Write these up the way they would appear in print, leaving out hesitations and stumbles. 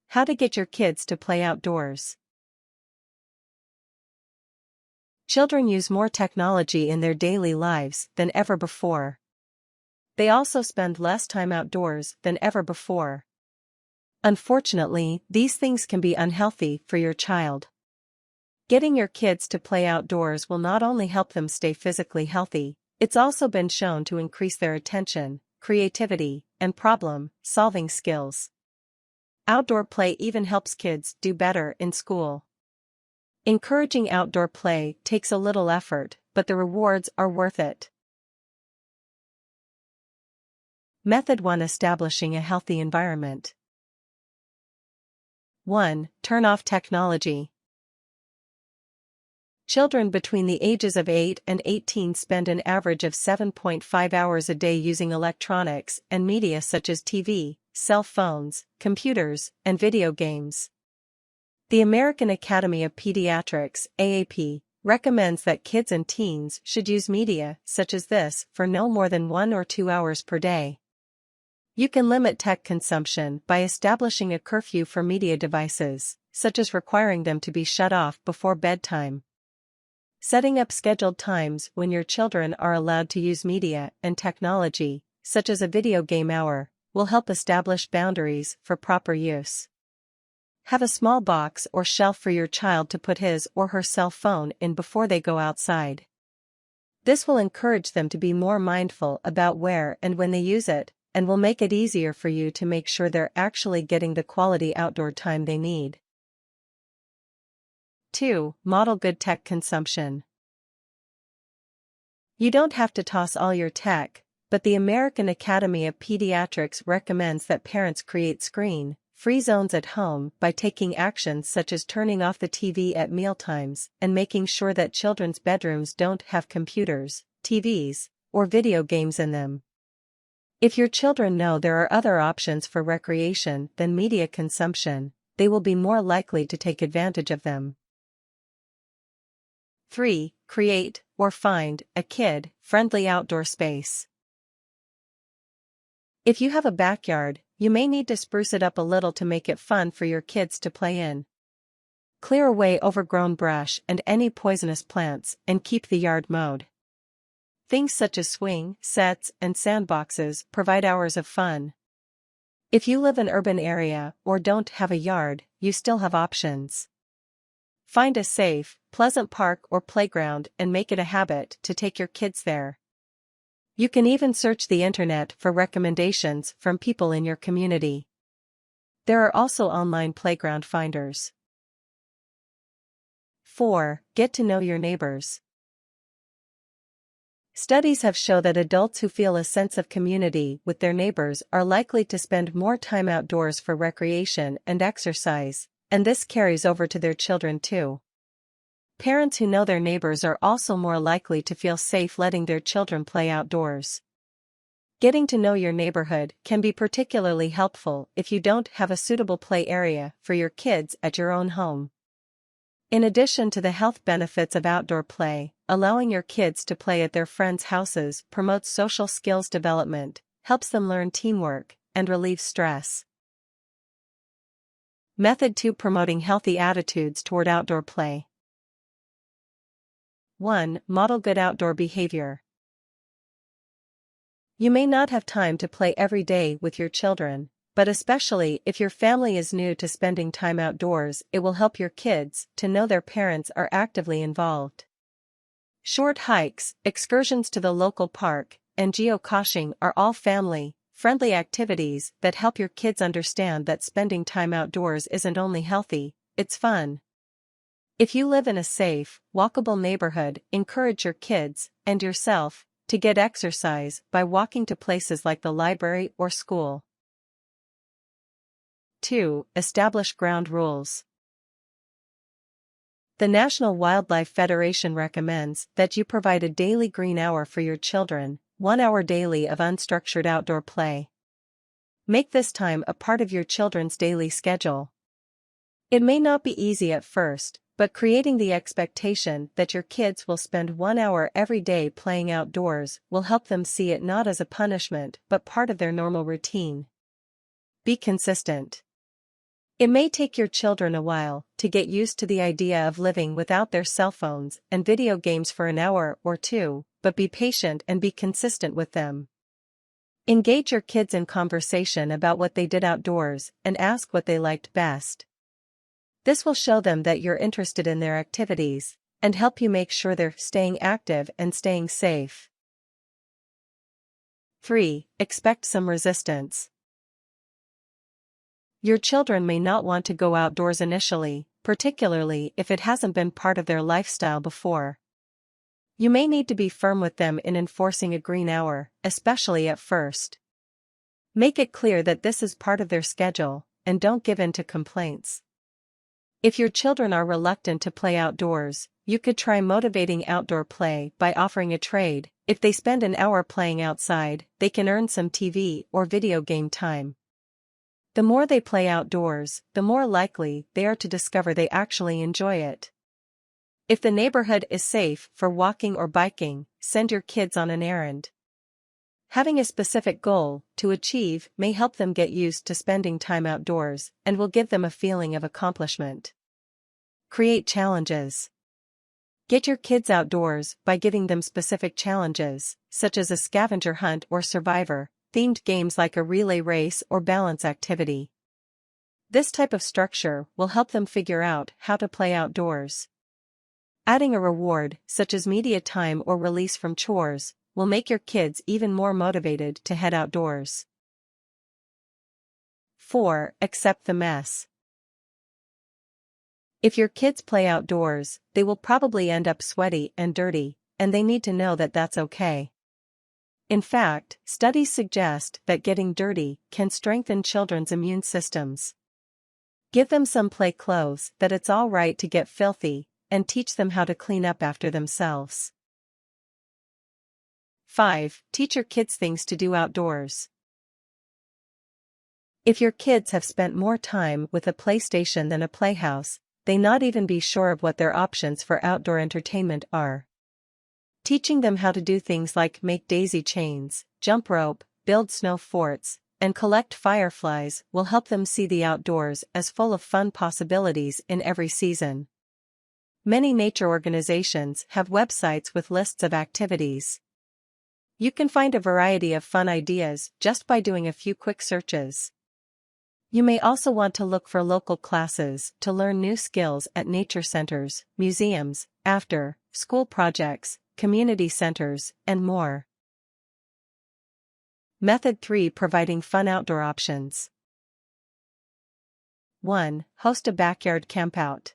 How to get your kids to play outdoors. Children use more technology in their daily lives than ever before. They also spend less time outdoors than ever before. Unfortunately, these things can be unhealthy for your child. Getting your kids to play outdoors will not only help them stay physically healthy, it's also been shown to increase their attention, creativity, and problem-solving skills. Outdoor play even helps kids do better in school. Encouraging outdoor play takes a little effort, but the rewards are worth it. Method 1: Establishing a healthy environment. 1. Turn off technology. Children between the ages of 8 and 18 spend an average of 7.5 hours a day using electronics and media such as TV, cell phones, computers, and video games. The American Academy of Pediatrics (AAP) recommends that kids and teens should use media such as this for no more than 1 or 2 hours per day. You can limit tech consumption by establishing a curfew for media devices, such as requiring them to be shut off before bedtime. Setting up scheduled times when your children are allowed to use media and technology, such as a video game hour, will help establish boundaries for proper use. Have a small box or shelf for your child to put his or her cell phone in before they go outside. This will encourage them to be more mindful about where and when they use it, and will make it easier for you to make sure they're actually getting the quality outdoor time they need. 2. Model good tech consumption. You don't have to toss all your tech, but the American Academy of Pediatrics recommends that parents create screen-free zones at home by taking actions such as turning off the TV at mealtimes and making sure that children's bedrooms don't have computers, TVs, or video games in them. If your children know there are other options for recreation than media consumption, they will be more likely to take advantage of them. 3. Create or find a kid-friendly outdoor space. If you have a backyard, you may need to spruce it up a little to make it fun for your kids to play in. Clear away overgrown brush and any poisonous plants and keep the yard mowed. Things such as swing sets and sandboxes provide hours of fun. If you live in an urban area or don't have a yard, you still have options. Find a safe, pleasant park or playground and make it a habit to take your kids there. You can even search the internet for recommendations from people in your community. There are also online playground finders. 4. Get to know your neighbors. Studies have shown that adults who feel a sense of community with their neighbors are likely to spend more time outdoors for recreation and exercise, and this carries over to their children too. Parents who know their neighbors are also more likely to feel safe letting their children play outdoors. Getting to know your neighborhood can be particularly helpful if you don't have a suitable play area for your kids at your own home. In addition to the health benefits of outdoor play, allowing your kids to play at their friends' houses promotes social skills development, helps them learn teamwork, and relieves stress. Method 2: Promoting healthy attitudes toward outdoor play. 1. Model good outdoor behavior. You may not have time to play every day with your children, but especially if your family is new to spending time outdoors, it will help your kids to know their parents are actively involved. Short hikes, excursions to the local park, and geocaching are all family-friendly activities that help your kids understand that spending time outdoors isn't only healthy, it's fun. If you live in a safe, walkable neighborhood, encourage your kids, and yourself, to get exercise by walking to places like the library or school. 2. Establish ground rules. The National Wildlife Federation recommends that you provide a daily green hour for your children, 1 hour daily of unstructured outdoor play. Make this time a part of your children's daily schedule. It may not be easy at first, but creating the expectation that your kids will spend 1 hour every day playing outdoors will help them see it not as a punishment but part of their normal routine. Be consistent. It may take your children a while to get used to the idea of living without their cell phones and video games for an hour or two, but be patient and be consistent with them. Engage your kids in conversation about what they did outdoors and ask what they liked best. This will show them that you're interested in their activities and help you make sure they're staying active and staying safe. 3. Expect some resistance. Your children may not want to go outdoors initially, particularly if it hasn't been part of their lifestyle before. You may need to be firm with them in enforcing a green hour, especially at first. Make it clear that this is part of their schedule, and don't give in to complaints. If your children are reluctant to play outdoors, you could try motivating outdoor play by offering a trade. If they spend an hour playing outside, they can earn some TV or video game time. The more they play outdoors, the more likely they are to discover they actually enjoy it. If the neighborhood is safe for walking or biking, send your kids on an errand. Having a specific goal to achieve may help them get used to spending time outdoors and will give them a feeling of accomplishment. Create challenges. Get your kids outdoors by giving them specific challenges, such as a scavenger hunt or survivor-themed games like a relay race or balance activity. This type of structure will help them figure out how to play outdoors. Adding a reward, such as media time or release from chores, will make your kids even more motivated to head outdoors. 4. Accept the mess. If your kids play outdoors, they will probably end up sweaty and dirty, and they need to know that that's okay. In fact, studies suggest that getting dirty can strengthen children's immune systems. Give them some play clothes that it's all right to get filthy, and teach them how to clean up after themselves. 5. Teach your kids things to do outdoors. If your kids have spent more time with a PlayStation than a playhouse, they not even be sure of what their options for outdoor entertainment are. Teaching them how to do things like make daisy chains, jump rope, build snow forts, and collect fireflies will help them see the outdoors as full of fun possibilities in every season. Many nature organizations have websites with lists of activities. You can find a variety of fun ideas just by doing a few quick searches. You may also want to look for local classes to learn new skills at nature centers, museums, after-school projects, community centers, and more. Method 3. Providing fun outdoor options. 1. Host a backyard campout.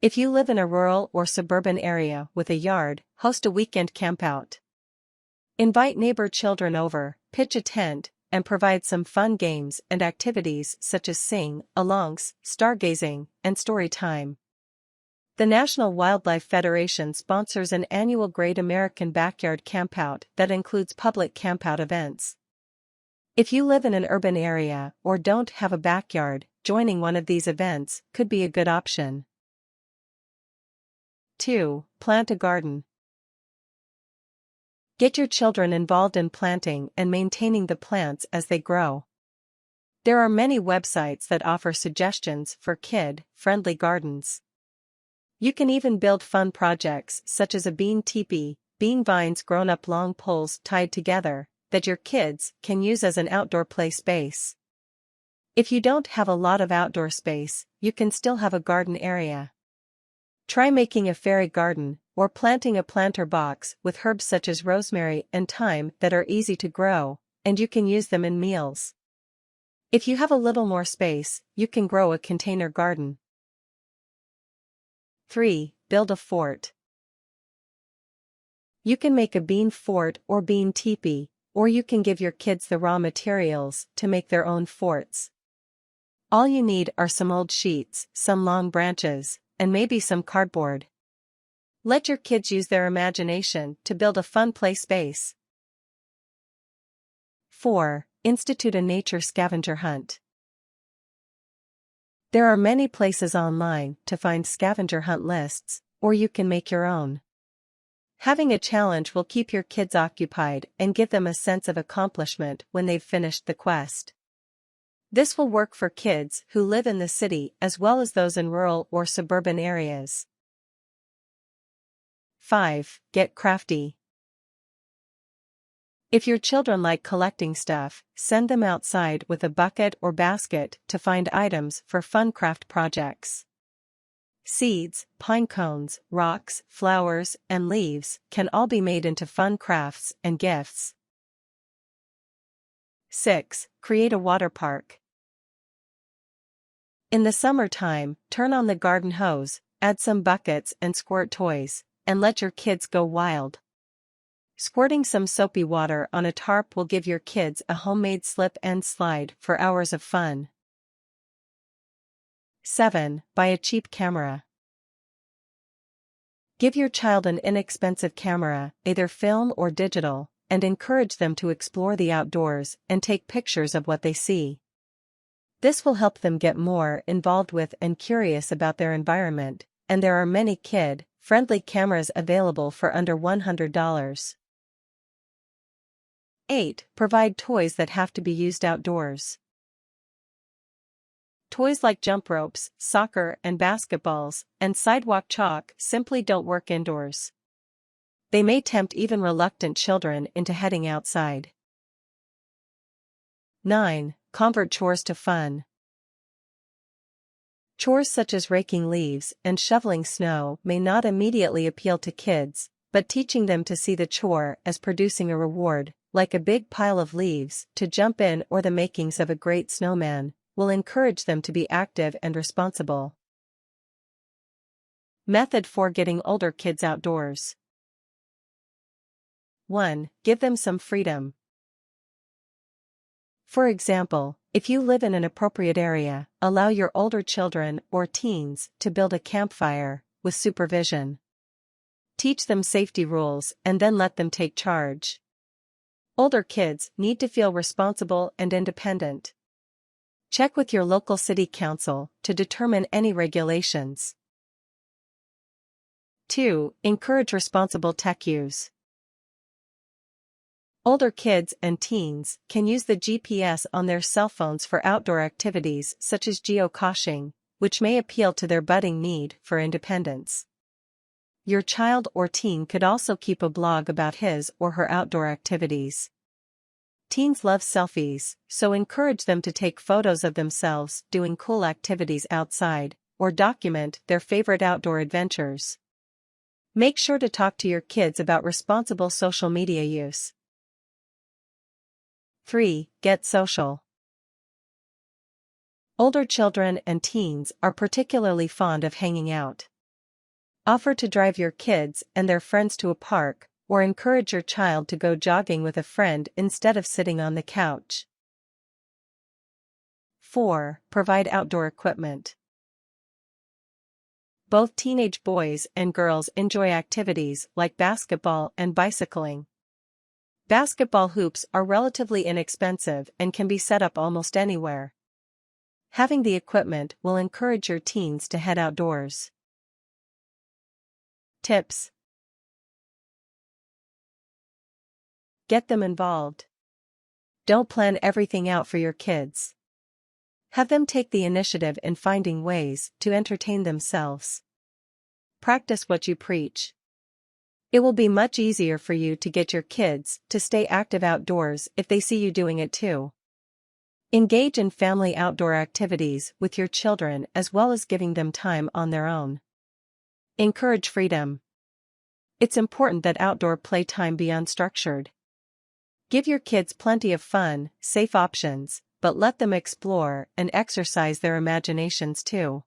If you live in a rural or suburban area with a yard, host a weekend campout. Invite neighbor children over, pitch a tent, and provide some fun games and activities such as sing-alongs, stargazing, and story time. The National Wildlife Federation sponsors an annual Great American Backyard Campout that includes public campout events. If you live in an urban area or don't have a backyard, joining one of these events could be a good option. 2. Plant a garden. Get your children involved in planting and maintaining the plants as they grow. There are many websites that offer suggestions for kid-friendly gardens. You can even build fun projects such as a bean teepee, bean vines grown up long poles tied together, that your kids can use as an outdoor play space. If you don't have a lot of outdoor space, you can still have a garden area. Try making a fairy garden, or planting a planter box with herbs such as rosemary and thyme that are easy to grow, and you can use them in meals. If you have a little more space, you can grow a container garden. 3. Build a fort. You can make a bean fort or bean teepee, or you can give your kids the raw materials to make their own forts. All you need are some old sheets, some long branches, and maybe some cardboard. Let your kids use their imagination to build a fun play space. 4. Institute a nature scavenger hunt. There are many places online to find scavenger hunt lists, or you can make your own. Having a challenge will keep your kids occupied and give them a sense of accomplishment when they've finished the quest. This will work for kids who live in the city as well as those in rural or suburban areas. 5. Get crafty. If your children like collecting stuff, send them outside with a bucket or basket to find items for fun craft projects. Seeds, pine cones, rocks, flowers, and leaves can all be made into fun crafts and gifts. 6. Create a water park. In the summertime, turn on the garden hose, add some buckets and squirt toys, and let your kids go wild. Squirting some soapy water on a tarp will give your kids a homemade slip and slide for hours of fun. 7. Buy a cheap camera. Give your child an inexpensive camera, either film or digital, and encourage them to explore the outdoors and take pictures of what they see. This will help them get more involved with and curious about their environment, and there are many kid-friendly cameras available for under $100. 8. Provide toys that have to be used outdoors. Toys like jump ropes, soccer and basketballs, and sidewalk chalk simply don't work indoors. They may tempt even reluctant children into heading outside. 9. Convert chores to fun. Chores such as raking leaves and shoveling snow may not immediately appeal to kids, but teaching them to see the chore as producing a reward, like a big pile of leaves to jump in or the makings of a great snowman, will encourage them to be active and responsible. Method for getting older kids outdoors. 1. Give them some freedom. For example, if you live in an appropriate area, allow your older children or teens to build a campfire, with supervision. Teach them safety rules and then let them take charge. Older kids need to feel responsible and independent. Check with your local city council to determine any regulations. 2. Encourage responsible tech use. Older kids and teens can use the GPS on their cell phones for outdoor activities such as geocaching, which may appeal to their budding need for independence. Your child or teen could also keep a blog about his or her outdoor activities. Teens love selfies, so encourage them to take photos of themselves doing cool activities outside, or document their favorite outdoor adventures. Make sure to talk to your kids about responsible social media use. 3. Get social. Older children and teens are particularly fond of hanging out. Offer to drive your kids and their friends to a park, or encourage your child to go jogging with a friend instead of sitting on the couch. 4. Provide outdoor equipment. Both teenage boys and girls enjoy activities like basketball and bicycling. Basketball hoops are relatively inexpensive and can be set up almost anywhere. Having the equipment will encourage your teens to head outdoors. Tips. Get them involved. Don't plan everything out for your kids. Have them take the initiative in finding ways to entertain themselves. Practice what you preach. It will be much easier for you to get your kids to stay active outdoors if they see you doing it too. Engage in family outdoor activities with your children as well as giving them time on their own. Encourage freedom. It's important that outdoor playtime be unstructured. Give your kids plenty of fun, safe options, but let them explore and exercise their imaginations too.